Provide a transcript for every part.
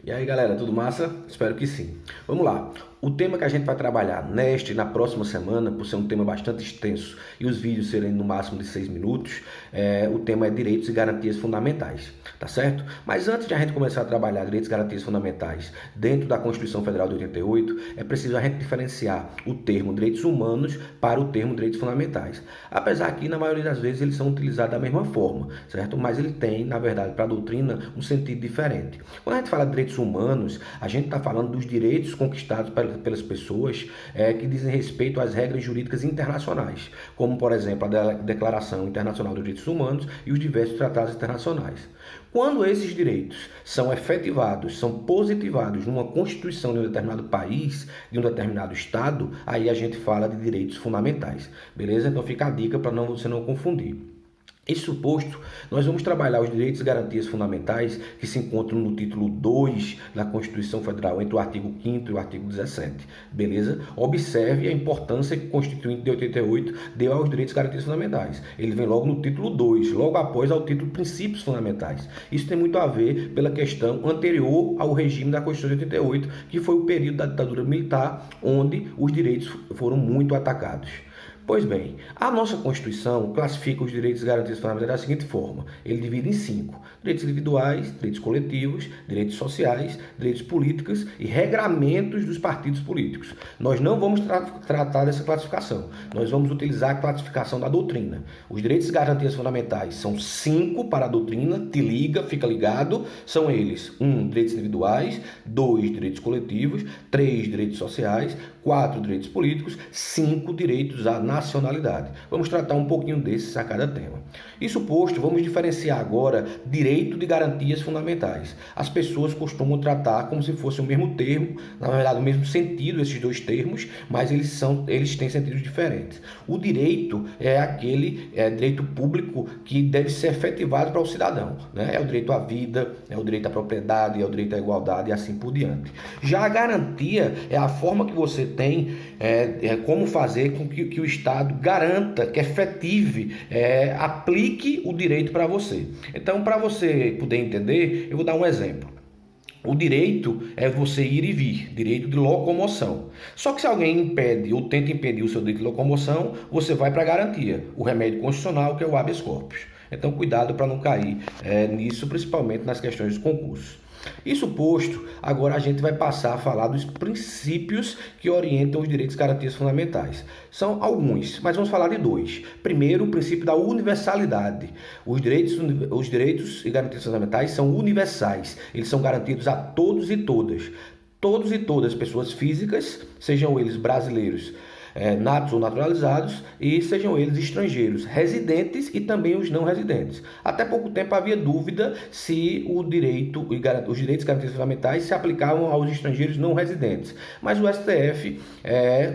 E aí galera, tudo massa? Espero que sim. Vamos lá. O tema que a gente vai trabalhar nesta e na próxima semana, por ser um tema bastante extenso e os vídeos serem no máximo de 6 minutos, o tema é direitos e garantias fundamentais, tá certo? Mas antes de a gente começar a trabalhar direitos e garantias fundamentais dentro da Constituição Federal de 88, é preciso a gente diferenciar o termo direitos humanos para o termo direitos fundamentais. Apesar que na maioria das vezes eles são utilizados da mesma forma, certo? Mas ele tem, na verdade, para a doutrina um sentido diferente. Quando a gente fala de direitos humanos, a gente está falando dos direitos conquistados pelas pessoas que dizem respeito às regras jurídicas internacionais, como, por exemplo, a Declaração Internacional dos Direitos Humanos e os diversos tratados internacionais. Quando esses direitos são efetivados, são positivados numa Constituição de um determinado país, de um determinado Estado, aí a gente fala de direitos fundamentais, beleza? Então fica a dica para você não confundir. Isso posto, nós vamos trabalhar os direitos e garantias fundamentais que se encontram no título 2 da Constituição Federal, entre o artigo 5º e o artigo 17, beleza? Observe a importância que o Constituinte de 88 deu aos direitos e garantias fundamentais. Ele vem logo no título 2, logo após ao título Princípios Fundamentais. Isso tem muito a ver pela questão anterior ao regime da Constituição de 88, que foi o período da ditadura militar, onde os direitos foram muito atacados. Pois bem, a nossa Constituição classifica os direitos e garantias fundamentais da seguinte forma. Ele divide em 5. Direitos individuais, direitos coletivos, direitos sociais, direitos políticos e regramentos dos partidos políticos. Nós não vamos tratar dessa classificação. Nós vamos utilizar a classificação da doutrina. Os direitos e garantias fundamentais são 5 para a doutrina, te liga, fica ligado. São eles: 1. Direitos individuais, 2. Direitos coletivos, 3. Direitos sociais, 4. Direitos políticos, 5. Direitos à nacionalidade. Vamos tratar um pouquinho desses a cada tema. Isso posto, vamos diferenciar agora direito de garantias fundamentais. As pessoas costumam tratar como se fosse o mesmo termo, na verdade o mesmo sentido, esses dois termos, mas eles têm sentidos diferentes. O direito é aquele direito público que deve ser efetivado para o cidadão, né? É o direito à vida, é o direito à propriedade, é o direito à igualdade e assim por diante. Já a garantia é a forma que você tem como fazer com que o Estado garanta, que efetive, aplique o direito para você. Então, para você poder entender, eu vou dar um exemplo. O direito é você ir e vir, direito de locomoção. Só que se alguém impede ou tenta impedir o seu direito de locomoção, você vai para a garantia, o remédio constitucional, que é o habeas corpus. Então, cuidado para não cair nisso, principalmente nas questões de concurso. Isso posto, agora a gente vai passar a falar dos princípios que orientam os direitos e garantias fundamentais. São alguns, mas vamos falar de 2. Primeiro, o princípio da universalidade. Os direitos e garantias fundamentais são universais. Eles são garantidos a todos e todas. Todos e todas, pessoas físicas, sejam eles brasileiros, natos ou naturalizados, e sejam eles estrangeiros, residentes e também os não residentes. Até pouco tempo havia dúvida se os direitos e garantias fundamentais se aplicavam aos estrangeiros não residentes, mas o STF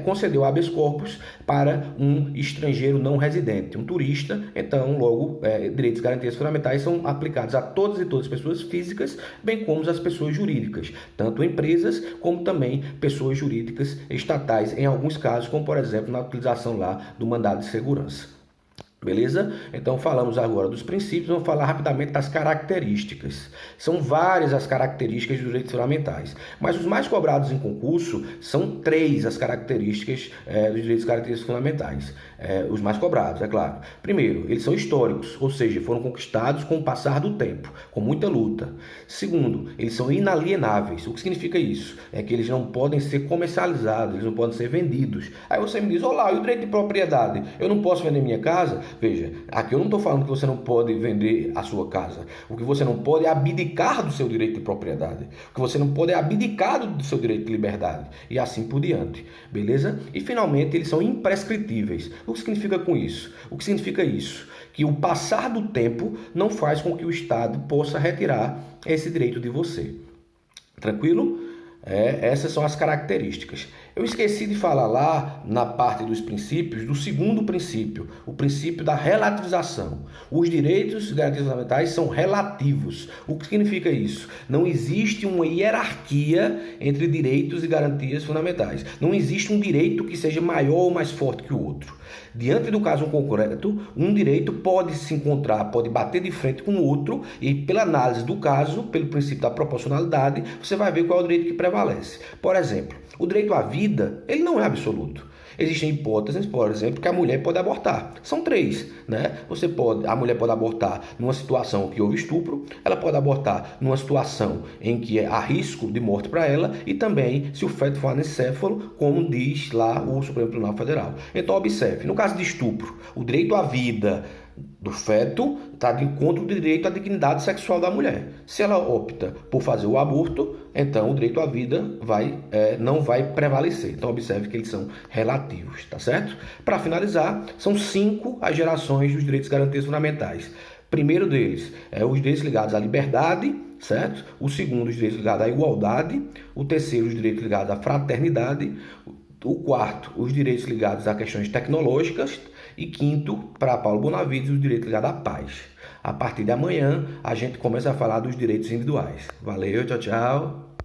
concedeu habeas corpus para um estrangeiro não residente, um turista. Então logo direitos e garantias fundamentais são aplicados a todas e todas as pessoas físicas, bem como as pessoas jurídicas, tanto empresas como também pessoas jurídicas estatais, em alguns casos, como por exemplo na utilização lá do mandado de segurança. Beleza? Então falamos agora dos princípios, vamos falar rapidamente das características. São várias as características dos direitos fundamentais, mas os mais cobrados em concurso são 3 as características dos direitos e garantias fundamentais. Os mais cobrados, é claro. Primeiro, eles são históricos, ou seja, foram conquistados com o passar do tempo, com muita luta. Segundo, eles são inalienáveis. O que significa isso? É que eles não podem ser comercializados, eles não podem ser vendidos. Aí você me diz: olá, e o direito de propriedade? Eu não posso vender minha casa? Veja, aqui eu não estou falando que você não pode vender a sua casa. O que você não pode é abdicar do seu direito de propriedade. O que você não pode é abdicar do seu direito de liberdade. E assim por diante. Beleza? E finalmente, eles são imprescritíveis. O que significa com isso? O que significa isso? Que o passar do tempo não faz com que o Estado possa retirar esse direito de você. Tranquilo? Essas são as características. Eu esqueci de falar lá na parte dos princípios do segundo princípio, o princípio da relativização. Os direitos e garantias fundamentais são relativos. O que significa isso? Não existe uma hierarquia entre direitos e garantias fundamentais. Não existe um direito que seja maior ou mais forte que o outro. Diante do caso concreto, um direito pode se encontrar, pode bater de frente com o outro e pela análise do caso, pelo princípio da proporcionalidade, você vai ver qual é o direito que prevalece. Por exemplo, o direito à vida, ele não é absoluto. Existem hipóteses, por exemplo, que a mulher pode abortar. São 3, né? A mulher pode abortar numa situação que houve estupro, ela pode abortar numa situação em que há risco de morte para ela e também se o feto for anencéfalo, como diz lá o Supremo Tribunal Federal. Então, observe, no caso de estupro, o direito à vida do feto está de encontro do direito à dignidade sexual da mulher. Se ela opta por fazer o aborto, então o direito à vida não vai prevalecer. Então observe que eles são relativos, tá certo? Para finalizar, são 5 as gerações dos direitos e garantias fundamentais. Primeiro deles é os direitos ligados à liberdade, certo? O segundo, os direitos ligados à igualdade. O terceiro, os direitos ligados à fraternidade. O quarto, os direitos ligados a questões tecnológicas. E quinto, para Paulo Bonavides, os direitos ligados à paz. A partir de amanhã, a gente começa a falar dos direitos individuais. Valeu, tchau, tchau.